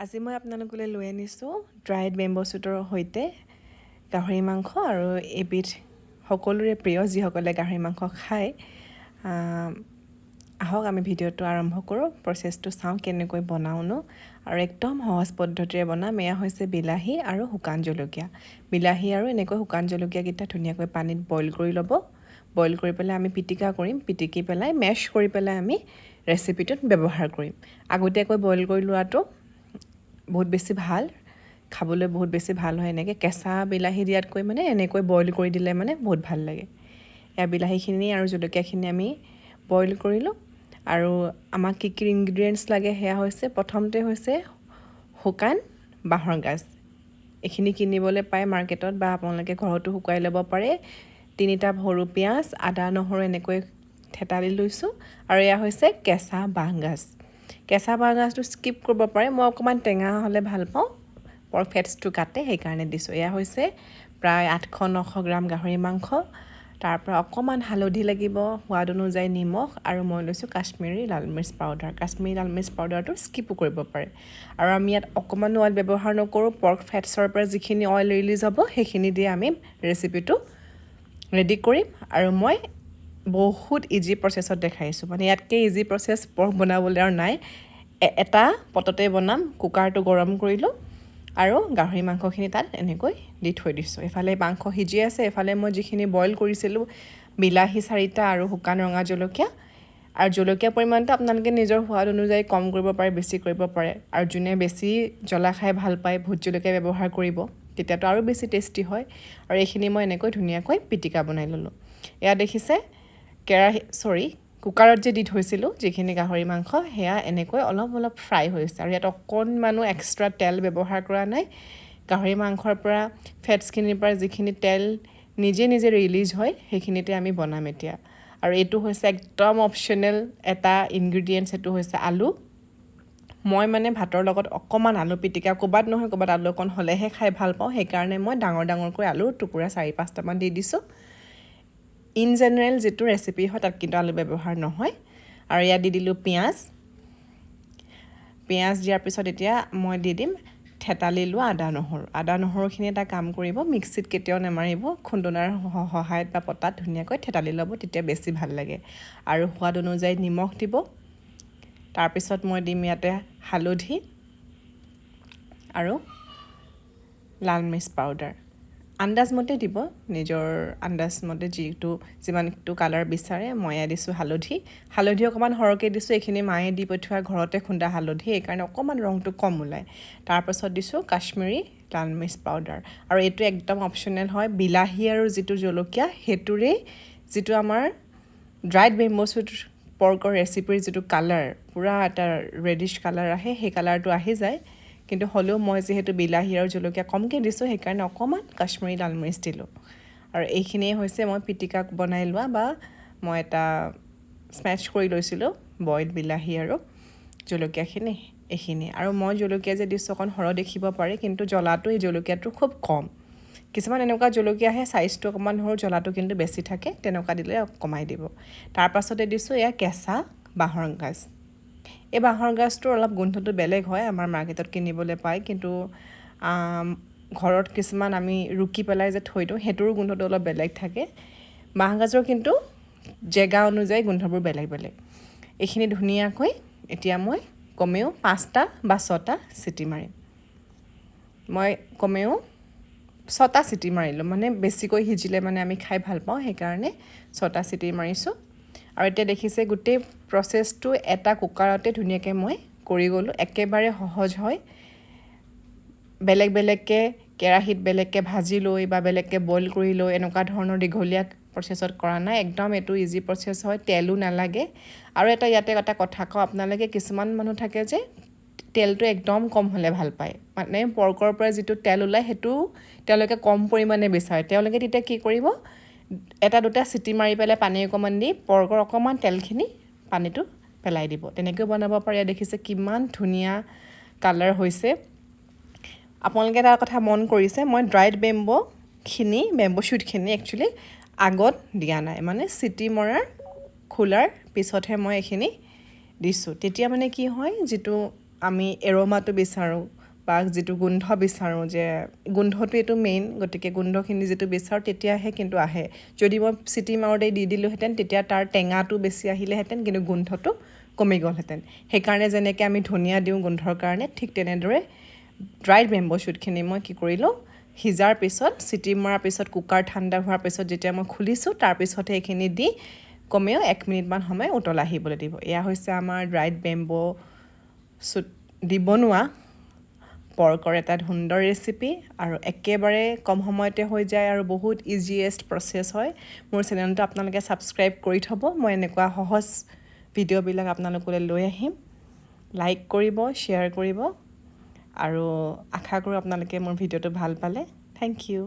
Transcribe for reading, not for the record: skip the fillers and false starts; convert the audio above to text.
আজি মই আপোনালোকলৈ লৈ আনিছোঁ ড্ৰাইড বেম্বো শ্বুটৰ সৈতে গাহৰি মাংস আৰু এবিধ সকলোৰে প্ৰিয় যিসকলে গাহৰি মাংস খায়। আহক আমি ভিডিঅ'টো আৰম্ভ কৰোঁ, প্ৰচেছটো চাওঁ কেনেকৈ বনাওঁনো আৰু একদম সহজ পদ্ধতিৰে বনাম। এয়া হৈছে বিলাহী আৰু শুকান জলকীয়া। বিলাহী আৰু এনেকৈ শুকান জলকীয়াকেইটা ধুনীয়াকৈ পানীত বইল কৰি ল'ব। বইল কৰি পেলাই আমি পিটিকা কৰিম, পিটিকি পেলাই মেছ কৰি পেলাই আমি ৰেচিপিটোত ব্যৱহাৰ কৰিম। আগতীয়াকৈ বইল কৰি লোৱাটো বহুত বেছি ভাল, খাবলৈ বহুত বেছি ভাল হয়। এনেকৈ কেঁচা বিলাহী দিয়াতকৈ মানে এনেকৈ বইল কৰি দিলে মানে বহুত ভাল লাগে। এয়া বিলাহীখিনি আৰু জলকীয়াখিনি আমি বইল কৰিলোঁ। আৰু আমাক কি কি ইনগ্ৰিডিয়েণ্টছ লাগে সেয়া হৈছে, প্ৰথমতে হৈছে শুকান বাঁহৰ গাজ। এইখিনি কিনিবলৈ পায় মাৰ্কেটত বা আপোনালোকে ঘৰতো শুকুৱাই ল'ব পাৰে। 3টা সৰু পিঁয়াজ, আদা নহৰু এনেকৈ থেতালি লৈছোঁ। আৰু এয়া হৈছে কেঁচা বাঁহগাজ। কেঁচা বাঁহগাজটো স্কিপ কৰিব পাৰে, মই অকণমান টেঙা হ'লে ভাল পাওঁ, পৰ্ক ফেটছটো কাটে সেইকাৰণে দিছোঁ। এয়া হৈছে প্ৰায় 800-900 গ্ৰাম গাহৰি মাংস। তাৰপৰা অকণমান হালধি লাগিব, সোৱাদ অনুযায়ী নিমখ, আৰু মই লৈছোঁ কাশ্মীৰী লাল মিৰ্চ পাউডাৰ। কাশ্মীৰী লাল মিৰ্চ পাউডাৰটো স্কিপো কৰিব পাৰে। আৰু আমি ইয়াত অকণমান অইল ব্যৱহাৰ নকৰোঁ, পৰ্ক ফেটছৰ পৰা যিখিনি অইল ৰিলিজ হ'ব সেইখিনি দিয়ে আমি ৰেচিপিটো ৰেডি কৰিম। আৰু মই বহুত ইজি প্ৰচেছত দেখাইছোঁ, মানে ইয়াতকৈ ইজি প্ৰচেছ পৰ্ক বনাবলৈ আৰু নাই। এটা পটতে বনাম। কুকাৰটো গৰম কৰিলোঁ আৰু গাহৰি মাংসখিনি তাত এনেকৈ দি থৈ দিছোঁ। এফালে মাংস সিজি আছে, এফালে মই যিখিনি বইল কৰিছিলোঁ বিলাহী 4টা আৰু শুকান ৰঙা জলকীয়া। আৰু জলকীয়া পৰিমাণটো আপোনালোকে নিজৰ সোৱাদ অনুযায়ী কম কৰিব পাৰে, বেছি কৰিব পাৰে। আৰু যোনে বেছি জ্বলা খাই ভাল পায় ভোট জলকীয়া ব্যৱহাৰ কৰিব, তেতিয়াতো আৰু বেছি টেষ্টি হয়। আৰু এইখিনি মই এনেকৈ ধুনীয়াকৈ পিটিকা বনাই ল'লোঁ। এয়া দেখিছে কুকাৰত যে দি থৈছিলোঁ যিখিনি গাহৰি মাংস, সেয়া এনেকৈ অলপ অলপ ফ্ৰাই হৈছে। আৰু ইয়াত অকণমানো এক্সট্ৰা তেল ব্যৱহাৰ কৰা নাই। গাহৰি মাংসৰ পৰা ফেটছখিনিৰ পৰা যিখিনি তেল নিজে নিজে ৰিলিজ হয় সেইখিনিতে আমি বনাম এতিয়া। আৰু এইটো হৈছে একদম অপশ্যনেল এটা ইনগ্ৰিডিয়েণ্টছ, সেইটো হৈছে আলু। মই মানে ভাতৰ লগত অকণমান আলু পিটিকা, ক'ৰবাত নহয় ক'ৰবাত আলু অকণ হ'লেহে খাই ভাল পাওঁ, সেইকাৰণে মই ডাঙৰ ডাঙৰকৈ আলুৰ টুকুৰা 4-5টামান দি দিছোঁ। ইন জেনেৰেল যিটো ৰেচিপি হয় তাত কিন্তু আলু ব্যৱহাৰ নহয়। আৰু ইয়াত দি দিলোঁ পিঁয়াজ দিয়াৰ পিছত এতিয়া মই দি দিম থেতালি লোৱা আদা নহৰুখিনি এটা কাম কৰিব, মিক্সিত কেতিয়াও নেমাৰিব, খুন্দনাৰ সহায়ত বা পটাত ধুনীয়াকৈ থেতালি ল'ব, তেতিয়া বেছি ভাল লাগে। আৰু সোৱাদ অনুযায়ী নিমখ দিব। তাৰপিছত মই দিম ইয়াতে হালধি আৰু লাল মিৰ্চ পাউডাৰ। আন্দাজমতে দিব, নিজৰ আন্দাজমতে যিমানটো কালাৰ বিচাৰে। মই ইয়াত দিছোঁ হালধি অকণমান সৰহকৈ দিছোঁ। এইখিনি মায়ে দি পঠোৱা ঘৰতে খুন্দা হালধি, সেইকাৰণে অকণমান ৰংটো কম ওলায়। তাৰপাছত দিছোঁ কাশ্মীৰী লাল মিৰ্চ পাউডাৰ। আৰু এইটো একদম অপশ্যনেল হয়। বিলাহী আৰু যিটো জলকীয়া সেইটোৰেই যিটো আমাৰ ড্ৰাইড বেম্বো শ্বুট পৰ্কৰ ৰেচিপিৰ যিটো কালাৰ, পূৰা এটা ৰেডিছ কালাৰ আহে, সেই কালাৰটো আহি যায়। কিন্তু হ'লেও মই যিহেতু বিলাহী আৰু জলকীয়া কমকৈ দিছোঁ সেইকাৰণে অকণমান কাশ্মীৰী লাল মিৰ্চ দিলোঁ। আৰু এইখিনিয়ে হৈছে মই পিটিকা বনাই লোৱা, বা মই এটা স্মেছ কৰি লৈছিলোঁ বইল বিলাহী আৰু জলকীয়াখিনি, এইখিনি। আৰু মই জলকীয়া যে দিছোঁ অকণ সৰহ দেখিব পাৰে, কিন্তু জ্বলাটো এই জলকীয়াটো খুব কম। কিছুমান এনেকুৱা জলকীয়া আহে চাইজটো অকণমান সৰু, জ্বলাটো কিন্তু বেছি থাকে, তেনেকুৱা দিলে কমাই দিব। তাৰপাছতে দিছোঁ এয়া কেঁচা বাঁহৰ গাজ। এই বাঁহৰ গাজটোৰ অলপ গোন্ধটো বেলেগ হয়, আমাৰ মাৰ্কেটত কিনিবলৈ পায়, কিন্তু ঘৰত কিছুমান আমি ৰুকি পেলাই যে থৈ দিওঁ সেইটোৰো গোন্ধটো অলপ বেলেগ থাকে। বাঁহগাজৰ কিন্তু জেগা অনুযায়ী গোন্ধবোৰ বেলেগ বেলেগ। এইখিনি ধুনীয়াকৈ এতিয়া মই কমেও 5টা বা 6টা চিটি মাৰিম। মই কমেও 6টা চিটি মাৰিলোঁ, মানে বেছিকৈ সিজিলে মানে আমি খাই ভাল পাওঁ, সেইকাৰণে 6টা চিটি মাৰিছোঁ। আৰু এতিয়া দেখিছে গোটেই প্ৰচেছটো এটা কুকাৰতে ধুনীয়াকৈ মই কৰি গ'লোঁ। একেবাৰে সহজ হয়। বেলেগ বেলেগকৈ কেৰাহীত বেলেগকৈ ভাজি লৈ বা বেলেগকৈ বইল কৰি লৈ এনেকুৱা ধৰণৰ দীঘলীয়া প্ৰচেছত কৰা নাই। একদম এইটো ইজি প্ৰচেছ হয়, তেলো নালাগে। আৰু ইয়াতে এটা কথা কওঁ, আপোনালোকে কিছুমান মানুহ থাকে যে তেলটো একদম কম হ'লে ভাল পায়, মানে পৰ্কৰ পৰা যিটো তেল ওলায় সেইটো তেওঁলোকে কম পৰিমাণে বিচাৰে। তেওঁলোকে তেতিয়া কি কৰিব, 1-2টা চিটি মাৰি পেলাই পানী অকণমান দি পৰ্কৰ অকণমান তেলখিনি পানীটো পেলাই দিব, তেনেকৈ বনাব পাৰে। দেখিছে কিমান ধুনীয়া কালাৰ হৈছে। আপোনালোকে এটা কথা মন কৰিছে, মই ড্ৰাইড বেম্বো শ্বুটখিনি একচুৱেলি আগত দিয়া নাই, মানে চিটি মৰাৰ খোলাৰ পিছতহে মই এইখিনি দিছোঁ। তেতিয়া মানে কি হয়, যিটো আমি এৰ'মাটো বিচাৰোঁ বা যিটো গোন্ধ বিচাৰোঁ যে গোন্ধটোৱেইটো মেইন, গতিকে গোন্ধখিনি যিটো বিচাৰোঁ তেতিয়াহে কিন্তু আহে। যদি মই চিটি মাৰোঁতেই দি দিলোঁহেঁতেন তেতিয়া তাৰ টেঙাটো বেছি আহিলেহেঁতেন, কিন্তু গোন্ধটো কমি গ'লহেঁতেন। সেইকাৰণে যেনেকৈ আমি ধনিয়া দিওঁ গোন্ধৰ কাৰণে, ঠিক তেনেদৰে ড্ৰাইড বেম্বো শ্বুটখিনি মই কি কৰিলোঁ, সিজাৰ পিছত চিটি মৰাৰ পিছত কুকাৰ ঠাণ্ডা হোৱাৰ পিছত যেতিয়া মই খুলিছোঁ তাৰপিছতহে এইখিনি দি কমেও 1 মিনিটমান সময় উতল আহিবলৈ দিব। এয়া হৈছে আমাৰ ড্ৰাইড বেম্বো শ্বুট দি বনোৱা পৰ্কৰ এটা সুন্দৰ ৰেচিপি, আৰু একেবাৰে কম সময়তে হৈ যায় আৰু বহুত ইজিয়েষ্ট প্ৰচেছ হয়। মোৰ চেনেলটো আপোনালোকে ছাবস্ক্ৰাইব কৰি থ'ব, মই এনেকুৱা সহজ ভিডিঅ'বিলাক আপোনালোকলৈ লৈ আহিম। লাইক কৰিব, শ্বেয়াৰ কৰিব, আৰু আশা কৰোঁ আপোনালোকে মোৰ ভিডিঅ'টো ভাল পালে। Thank U.